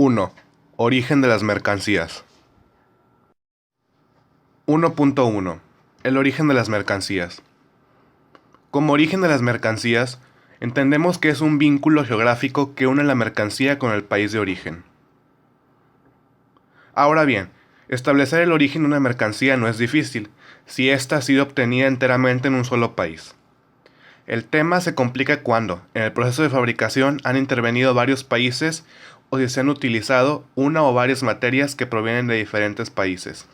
1. Origen de las mercancías. 1.1. El origen de las mercancías. Como origen de las mercancías, entendemos que es un vínculo geográfico que une la mercancía con el país de origen. Ahora bien, establecer el origen de una mercancía no es difícil, si ésta ha sido obtenida enteramente en un solo país. El tema se complica cuando, en el proceso de fabricación, han intervenido varios países o si se han utilizado una o varias materias que provienen de diferentes países.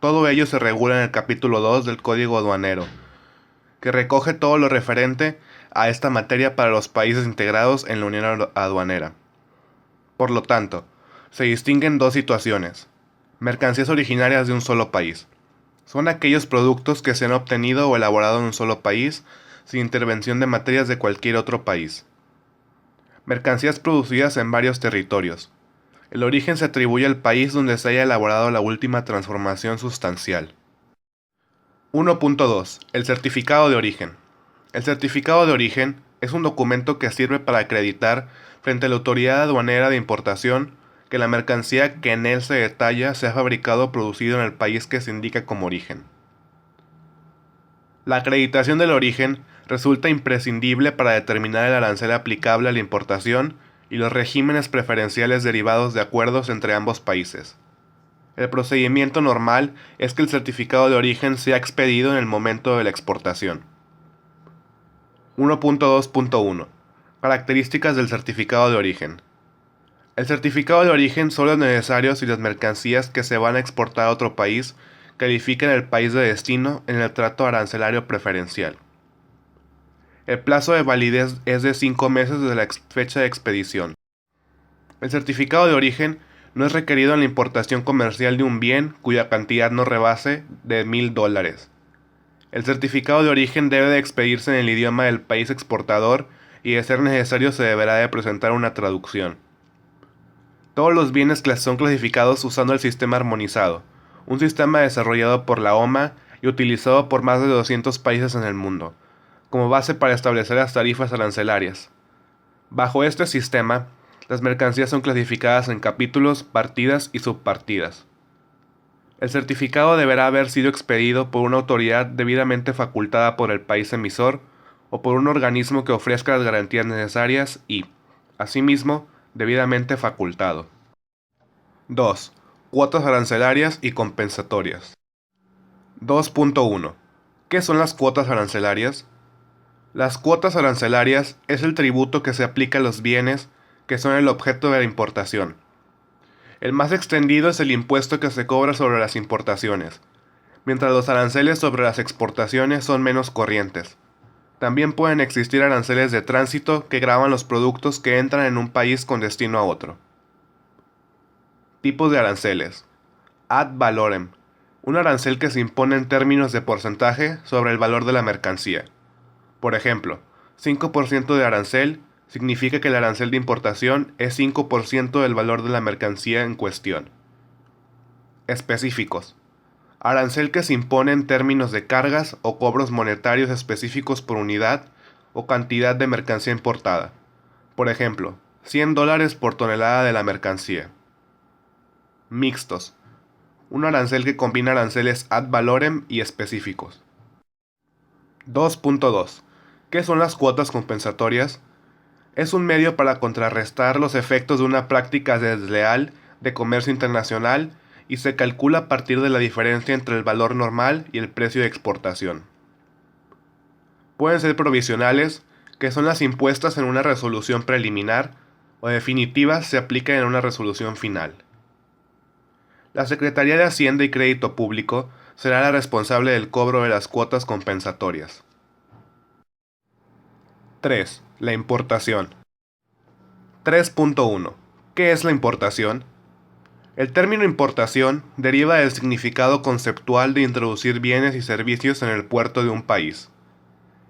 Todo ello se regula en el capítulo 2 del Código Aduanero, que recoge todo lo referente a esta materia para los países integrados en la Unión Aduanera. Por lo tanto, se distinguen dos situaciones. Mercancías originarias de un solo país. Son aquellos productos que se han obtenido o elaborado en un solo país sin intervención de materias de cualquier otro país. Mercancías producidas en varios territorios. El origen se atribuye al país donde se haya elaborado la última transformación sustancial. 1.2. El certificado de origen. El certificado de origen es un documento que sirve para acreditar frente a la autoridad aduanera de importación que la mercancía que en él se detalla se ha fabricado o producido en el país que se indica como origen. La acreditación del origen resulta imprescindible para determinar el arancel aplicable a la importación y los regímenes preferenciales derivados de acuerdos entre ambos países. El procedimiento normal es que el certificado de origen sea expedido en el momento de la exportación. 1.2.1. Características del certificado de origen. El certificado de origen solo es necesario si las mercancías que se van a exportar a otro país califican el país de destino en el trato arancelario preferencial. El plazo de validez es de 5 meses desde la fecha de expedición. El certificado de origen no es requerido en la importación comercial de un bien cuya cantidad no rebase de $1,000. El certificado de origen debe de expedirse en el idioma del país exportador y de ser necesario se deberá de presentar una traducción. Todos los bienes son clasificados usando el sistema armonizado, un sistema desarrollado por la OMA y utilizado por más de 200 países en el mundo, como base para establecer las tarifas arancelarias. Bajo este sistema, las mercancías son clasificadas en capítulos, partidas y subpartidas. El certificado deberá haber sido expedido por una autoridad debidamente facultada por el país emisor o por un organismo que ofrezca las garantías necesarias y, asimismo, debidamente facultado. 2. Cuotas arancelarias y compensatorias. 2.1. ¿Qué son las cuotas arancelarias? Las cuotas arancelarias es el tributo que se aplica a los bienes que son el objeto de la importación. El más extendido es el impuesto que se cobra sobre las importaciones, mientras los aranceles sobre las exportaciones son menos corrientes. También pueden existir aranceles de tránsito que gravan los productos que entran en un país con destino a otro. Tipos de aranceles. Ad valorem. Un arancel que se impone en términos de porcentaje sobre el valor de la mercancía. Por ejemplo, 5% de arancel significa que el arancel de importación es 5% del valor de la mercancía en cuestión. Específicos. Arancel que se impone en términos de cargas o cobros monetarios específicos por unidad o cantidad de mercancía importada. Por ejemplo, $100 por tonelada de la mercancía. Mixtos. Un arancel que combina aranceles ad valorem y específicos. 2.2. ¿Qué son las cuotas compensatorias? Es un medio para contrarrestar los efectos de una práctica desleal de comercio internacional y se calcula a partir de la diferencia entre el valor normal y el precio de exportación. Pueden ser provisionales, que son las impuestas en una resolución preliminar, o definitivas se aplican en una resolución final. La Secretaría de Hacienda y Crédito Público será la responsable del cobro de las cuotas compensatorias. 3. La importación. 3.1. ¿Qué es la importación? El término importación deriva del significado conceptual de introducir bienes y servicios en el puerto de un país.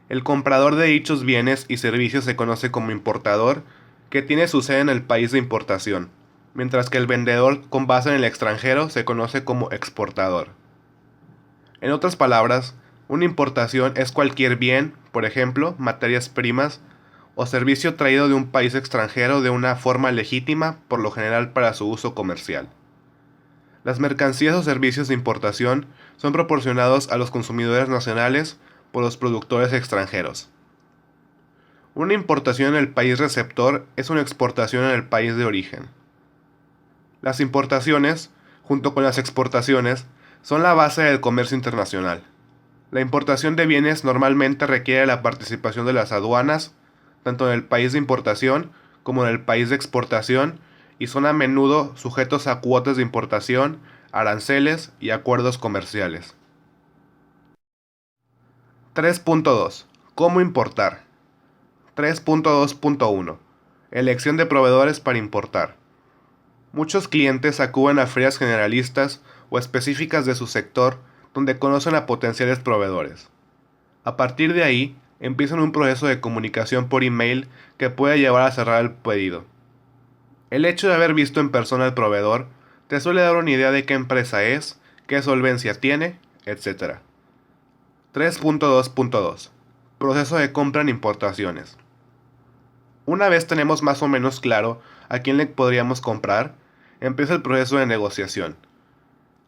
El comprador de dichos bienes y servicios se conoce como importador, que tiene su sede en el país de importación, mientras que el vendedor con base en el extranjero se conoce como exportador. En otras palabras, una importación es cualquier bien, por ejemplo, materias primas, o servicio traído de un país extranjero de una forma legítima, por lo general para su uso comercial. Las mercancías o servicios de importación son proporcionados a los consumidores nacionales por los productores extranjeros. Una importación en el país receptor es una exportación en el país de origen. Las importaciones, junto con las exportaciones, son la base del comercio internacional. La importación de bienes normalmente requiere la participación de las aduanas, tanto en el país de importación como en el país de exportación, y son a menudo sujetos a cuotas de importación, aranceles y acuerdos comerciales. 3.2. ¿Cómo importar? 3.2.1. Elección de proveedores para importar. Muchos clientes acuden a ferias generalistas o específicas de su sector donde conocen a potenciales proveedores. A partir de ahí, empiezan un proceso de comunicación por email que puede llevar a cerrar el pedido. El hecho de haber visto en persona al proveedor te suele dar una idea de qué empresa es, qué solvencia tiene, etc. 3.2.2. Proceso de compra en importaciones. Una vez tenemos más o menos claro a quién le podríamos comprar, empieza el proceso de negociación.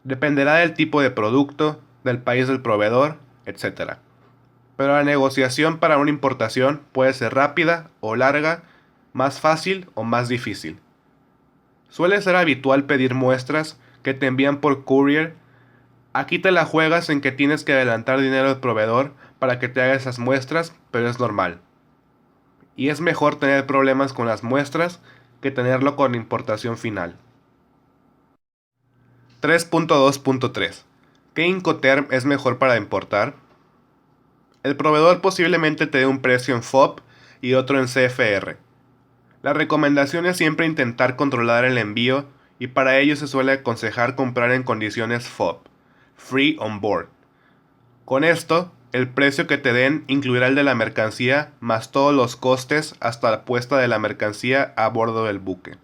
Dependerá del tipo de producto, del país del proveedor, etc. Pero la negociación para una importación puede ser rápida o larga, más fácil o más difícil. Suele ser habitual pedir muestras que te envían por courier. Aquí te la juegas en que tienes que adelantar dinero al proveedor para que te haga esas muestras, pero es normal. Y es mejor tener problemas con las muestras que tenerlo con la importación final. 3.2.3. ¿Qué Incoterm es mejor para importar? El proveedor posiblemente te dé un precio en FOB y otro en CFR. La recomendación es siempre intentar controlar el envío, y para ello se suele aconsejar comprar en condiciones FOB, Free on Board. Con esto, el precio que te den incluirá el de la mercancía más todos los costes hasta la puesta de la mercancía a bordo del buque.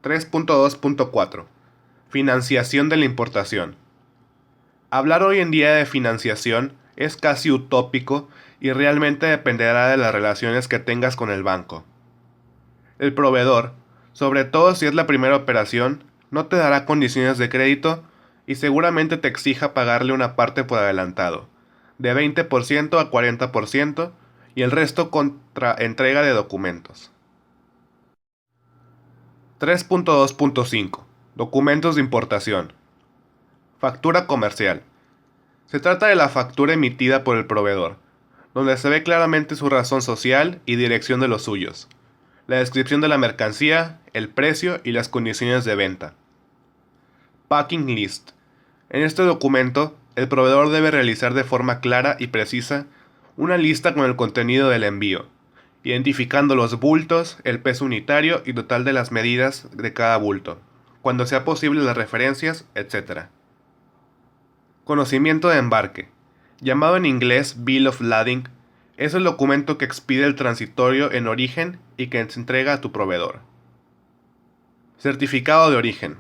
3.2.4. Financiación de la importación. Hablar hoy en día de financiación es casi utópico y realmente dependerá de las relaciones que tengas con el banco. El proveedor, sobre todo si es la primera operación, no te dará condiciones de crédito y seguramente te exija pagarle una parte por adelantado, de 20% a 40%, y el resto contra entrega de documentos. 3.2.5. Documentos de importación. Factura comercial. Se trata de la factura emitida por el proveedor, donde se ve claramente su razón social y dirección de los suyos, la descripción de la mercancía, el precio y las condiciones de venta. Packing List. En este documento, el proveedor debe realizar de forma clara y precisa una lista con el contenido del envío, identificando los bultos, el peso unitario y total de las medidas de cada bulto, cuando sea posible las referencias, etc. Conocimiento de embarque, llamado en inglés Bill of Lading, es el documento que expide el transitorio en origen y que se entrega a tu proveedor. Certificado de origen.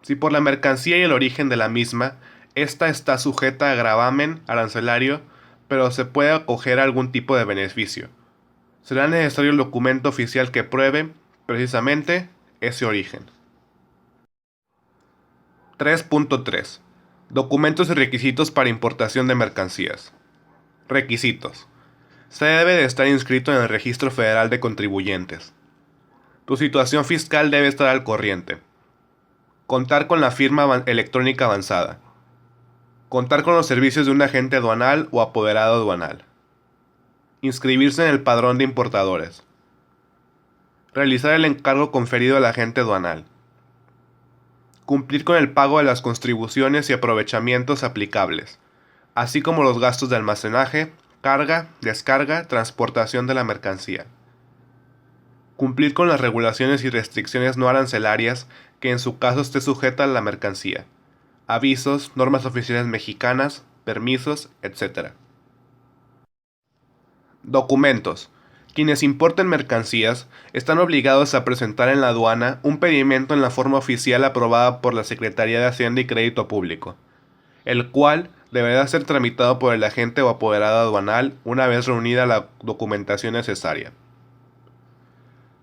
Si por la mercancía y el origen de la misma, esta está sujeta a gravamen arancelario, pero se puede acoger a algún tipo de beneficio, será necesario el documento oficial que pruebe, precisamente, ese origen. 3.3. Documentos y requisitos para importación de mercancías. Requisitos. Se debe de estar inscrito en el Registro Federal de Contribuyentes. Tu situación fiscal debe estar al corriente. Contar con la firma electrónica avanzada. Contar con los servicios de un agente aduanal o apoderado aduanal. Inscribirse en el padrón de importadores. Realizar el encargo conferido al agente aduanal. Cumplir con el pago de las contribuciones y aprovechamientos aplicables, así como los gastos de almacenaje, carga, descarga, transportación de la mercancía. Cumplir con las regulaciones y restricciones no arancelarias que en su caso esté sujeta a la mercancía. Avisos, normas oficiales mexicanas, permisos, etc. Documentos. Quienes importen mercancías están obligados a presentar en la aduana un pedimento en la forma oficial aprobada por la Secretaría de Hacienda y Crédito Público, el cual deberá ser tramitado por el agente o apoderado aduanal una vez reunida la documentación necesaria.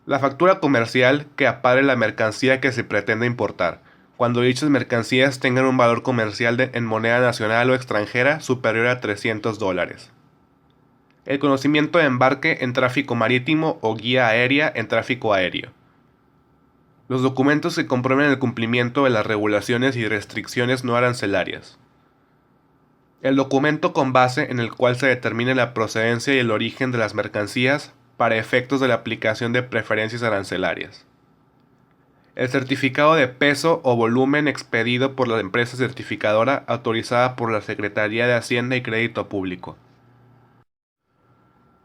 La factura comercial que apare la mercancía que se pretende importar, cuando dichas mercancías tengan un valor comercial en moneda nacional o extranjera superior a $300. El conocimiento de embarque en tráfico marítimo o guía aérea en tráfico aéreo. Los documentos que comprueben el cumplimiento de las regulaciones y restricciones no arancelarias. El documento con base en el cual se determine la procedencia y el origen de las mercancías para efectos de la aplicación de preferencias arancelarias. El certificado de peso o volumen expedido por la empresa certificadora autorizada por la Secretaría de Hacienda y Crédito Público.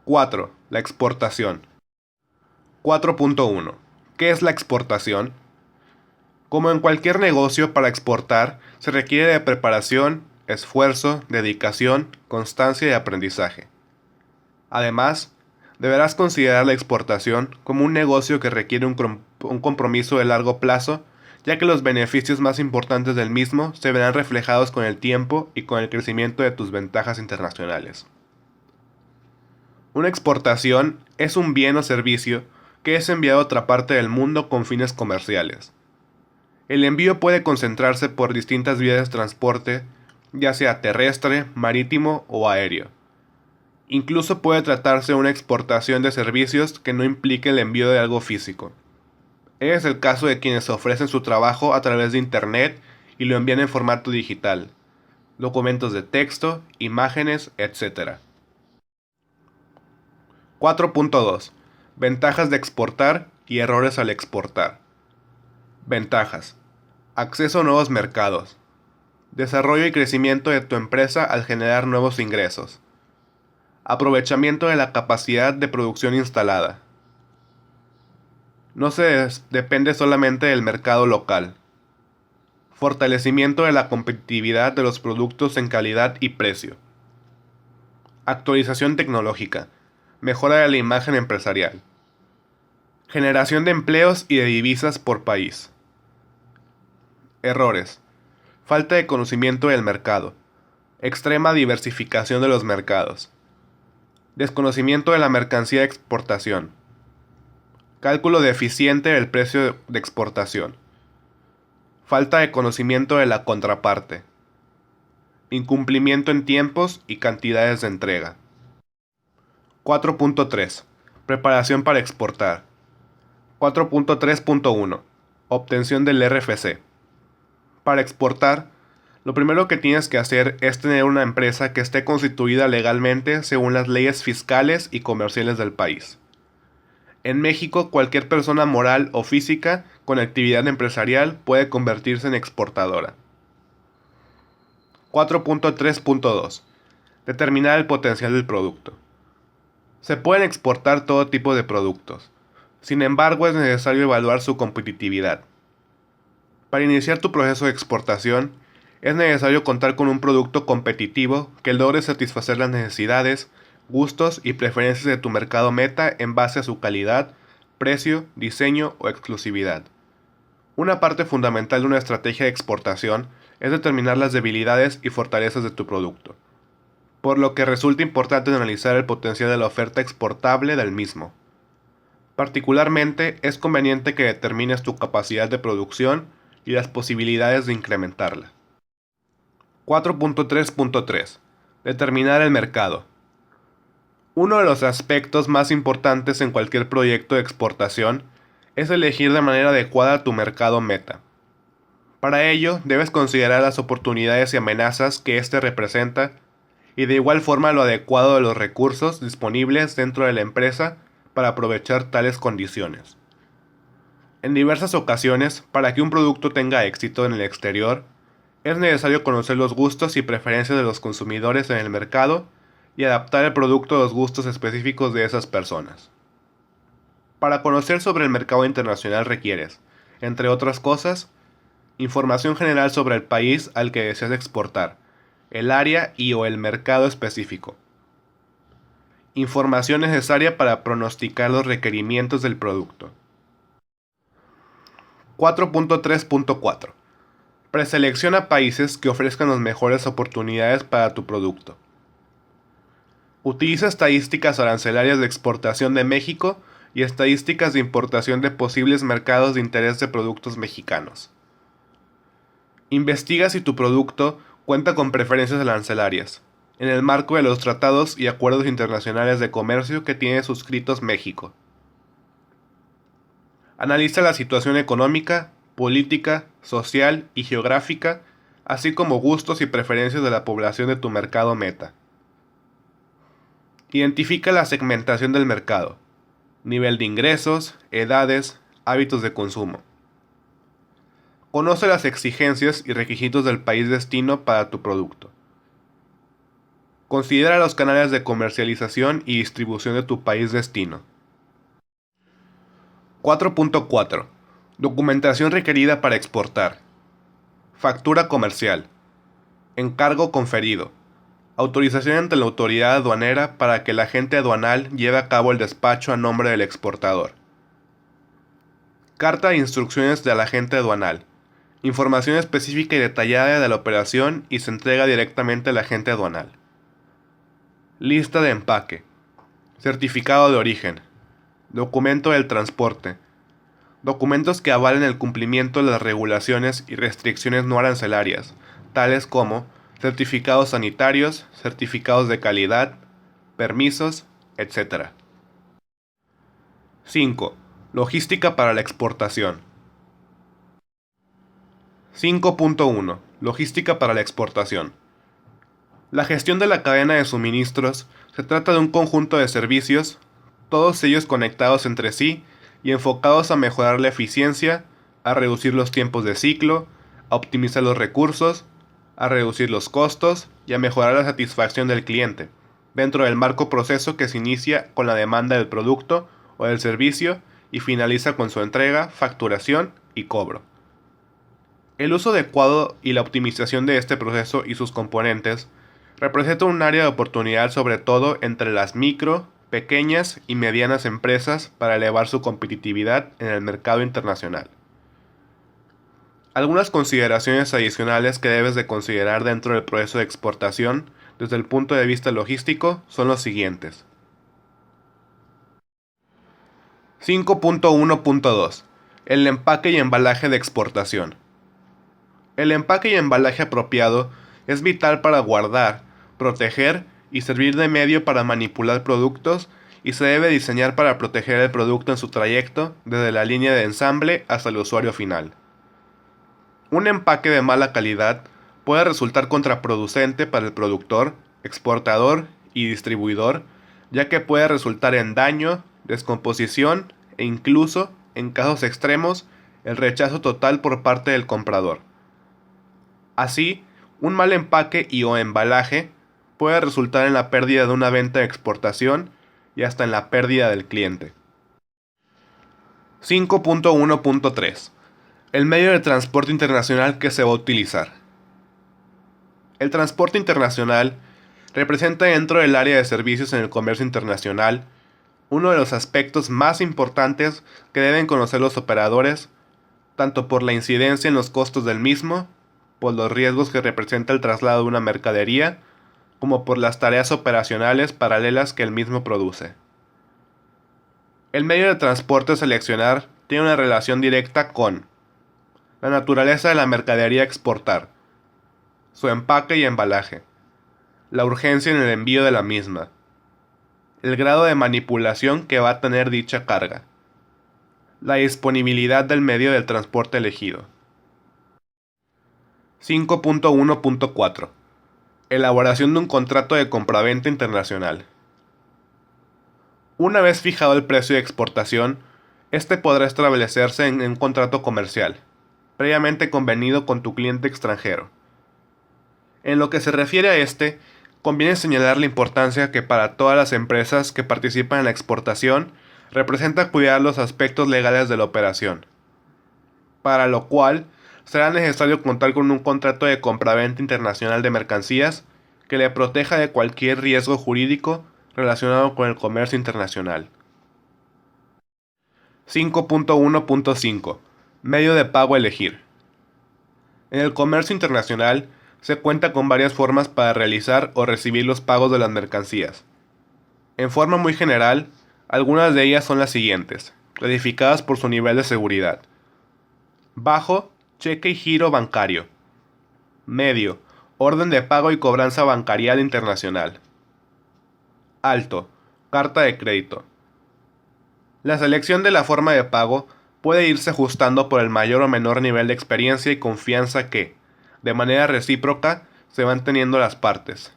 4. La exportación. 4.1. ¿Qué es la exportación? Como en cualquier negocio, para exportar se requiere de preparación, esfuerzo, dedicación, constancia y aprendizaje. Además, deberás considerar la exportación como un negocio que requiere un compromiso de largo plazo, ya que los beneficios más importantes del mismo se verán reflejados con el tiempo y con el crecimiento de tus ventajas internacionales. Una exportación es un bien o servicio que es enviado a otra parte del mundo con fines comerciales. El envío puede concentrarse por distintas vías de transporte, ya sea terrestre, marítimo o aéreo. Incluso puede tratarse de una exportación de servicios que no implique el envío de algo físico. Es el caso de quienes ofrecen su trabajo a través de Internet y lo envían en formato digital, documentos de texto, imágenes, etc. 4.2. Ventajas de exportar y errores al exportar. Ventajas. Acceso a nuevos mercados. Desarrollo y crecimiento de tu empresa al generar nuevos ingresos. Aprovechamiento de la capacidad de producción instalada. No se depende solamente del mercado local. Fortalecimiento de la competitividad de los productos en calidad y precio. Actualización tecnológica. Mejora de la imagen empresarial. Generación de empleos y de divisas por país. Errores. Falta de conocimiento del mercado. Extrema diversificación de los mercados. Desconocimiento de la mercancía de exportación. Cálculo deficiente del precio de exportación. Falta de conocimiento de la contraparte. Incumplimiento en tiempos y cantidades de entrega. 4.3. Preparación para exportar. 4.3.1. Obtención del RFC. Para exportar, lo primero que tienes que hacer es tener una empresa que esté constituida legalmente según las leyes fiscales y comerciales del país. En México, cualquier persona moral o física con actividad empresarial puede convertirse en exportadora. 4.3.2. Determinar el potencial del producto. Se pueden exportar todo tipo de productos. Sin embargo, es necesario evaluar su competitividad. Para iniciar tu proceso de exportación, es necesario contar con un producto competitivo que logre satisfacer las necesidades, gustos y preferencias de tu mercado meta en base a su calidad, precio, diseño o exclusividad. Una parte fundamental de una estrategia de exportación es determinar las debilidades y fortalezas de tu producto, por lo que resulta importante analizar el potencial de la oferta exportable del mismo. Particularmente, es conveniente que determines tu capacidad de producción y las posibilidades de incrementarla. 4.3.3. Determinar el mercado. Uno de los aspectos más importantes en cualquier proyecto de exportación es elegir de manera adecuada tu mercado meta. Para ello, debes considerar las oportunidades y amenazas que éste representa y de igual forma lo adecuado de los recursos disponibles dentro de la empresa para aprovechar tales condiciones. En diversas ocasiones, para que un producto tenga éxito en el exterior, es necesario conocer los gustos y preferencias de los consumidores en el mercado y adaptar el producto a los gustos específicos de esas personas. Para conocer sobre el mercado internacional requieres, entre otras cosas, información general sobre el país al que deseas exportar, el área y o el mercado específico. Información necesaria para pronosticar los requerimientos del producto. 4.3.4. Preselecciona países que ofrezcan las mejores oportunidades para tu producto. Utiliza estadísticas arancelarias de exportación de México y estadísticas de importación de posibles mercados de interés de productos mexicanos. Investiga si tu producto cuenta con preferencias arancelarias, en el marco de los tratados y acuerdos internacionales de comercio que tiene suscritos México. Analiza la situación económica, política, social y geográfica, así como gustos y preferencias de la población de tu mercado meta. Identifica la segmentación del mercado, nivel de ingresos, edades, hábitos de consumo. Conoce las exigencias y requisitos del país destino para tu producto. Considera los canales de comercialización y distribución de tu país destino. 4.4. Documentación requerida para exportar. Factura comercial. Encargo conferido. Autorización ante la autoridad aduanera para que el agente aduanal lleve a cabo el despacho a nombre del exportador. Carta de instrucciones del agente aduanal. Información específica y detallada de la operación y se entrega directamente al agente aduanal. Lista de empaque. Certificado de origen. Documento del transporte. Documentos que avalen el cumplimiento de las regulaciones y restricciones no arancelarias, tales como certificados sanitarios, certificados de calidad, permisos, etc. 5. Logística para la exportación. 5.1. Logística para la exportación. La gestión de la cadena de suministros se trata de un conjunto de servicios, todos ellos conectados entre sí y enfocados a mejorar la eficiencia, a reducir los tiempos de ciclo, a optimizar los recursos, a reducir los costos y a mejorar la satisfacción del cliente, dentro del marco proceso que se inicia con la demanda del producto o del servicio y finaliza con su entrega, facturación y cobro. El uso adecuado y la optimización de este proceso y sus componentes representa un área de oportunidad sobre todo entre las micro, pequeñas y medianas empresas para elevar su competitividad en el mercado internacional. Algunas consideraciones adicionales que debes de considerar dentro del proceso de exportación desde el punto de vista logístico son los siguientes. 5.1.2. El empaque y embalaje de exportación. El empaque y embalaje apropiado es vital para guardar, proteger y servir de medio para manipular productos y se debe diseñar para proteger el producto en su trayecto desde la línea de ensamble hasta el usuario final. Un empaque de mala calidad puede resultar contraproducente para el productor, exportador y distribuidor, ya que puede resultar en daño, descomposición e incluso, en casos extremos, el rechazo total por parte del comprador. Así, un mal empaque y o embalaje puede resultar en la pérdida de una venta de exportación y hasta en la pérdida del cliente. 5.1.3. El medio de transporte internacional que se va a utilizar. El transporte internacional representa dentro del área de servicios en el comercio internacional uno de los aspectos más importantes que deben conocer los operadores, tanto por la incidencia en los costos del mismo, por los riesgos que representa el traslado de una mercadería, como por las tareas operacionales paralelas que el mismo produce. El medio de transporte a seleccionar tiene una relación directa con la naturaleza de la mercadería a exportar, su empaque y embalaje, la urgencia en el envío de la misma, el grado de manipulación que va a tener dicha carga, la disponibilidad del medio del transporte elegido. 5.1.4. Elaboración de un contrato de compraventa internacional. Una vez fijado el precio de exportación, este podrá establecerse en un contrato comercial, previamente convenido con tu cliente extranjero. En lo que se refiere a este, conviene señalar la importancia que para todas las empresas que participan en la exportación representa cuidar los aspectos legales de la operación, para lo cual será necesario contar con un contrato de compraventa internacional de mercancías que le proteja de cualquier riesgo jurídico relacionado con el comercio internacional. 5.1.5. Medio de pago a elegir. En el comercio internacional se cuenta con varias formas para realizar o recibir los pagos de las mercancías. En forma muy general, algunas de ellas son las siguientes, clasificadas por su nivel de seguridad. Bajo, cheque y giro bancario. Medio, orden de pago y cobranza bancarial internacional. Alto, carta de crédito. La selección de la forma de pago puede irse ajustando por el mayor o menor nivel de experiencia y confianza que, de manera recíproca, se van teniendo las partes,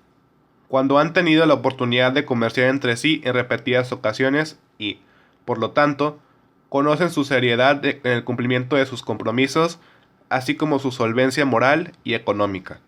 cuando han tenido la oportunidad de comerciar entre sí en repetidas ocasiones y, por lo tanto, conocen su seriedad en el cumplimiento de sus compromisos, así como su solvencia moral y económica.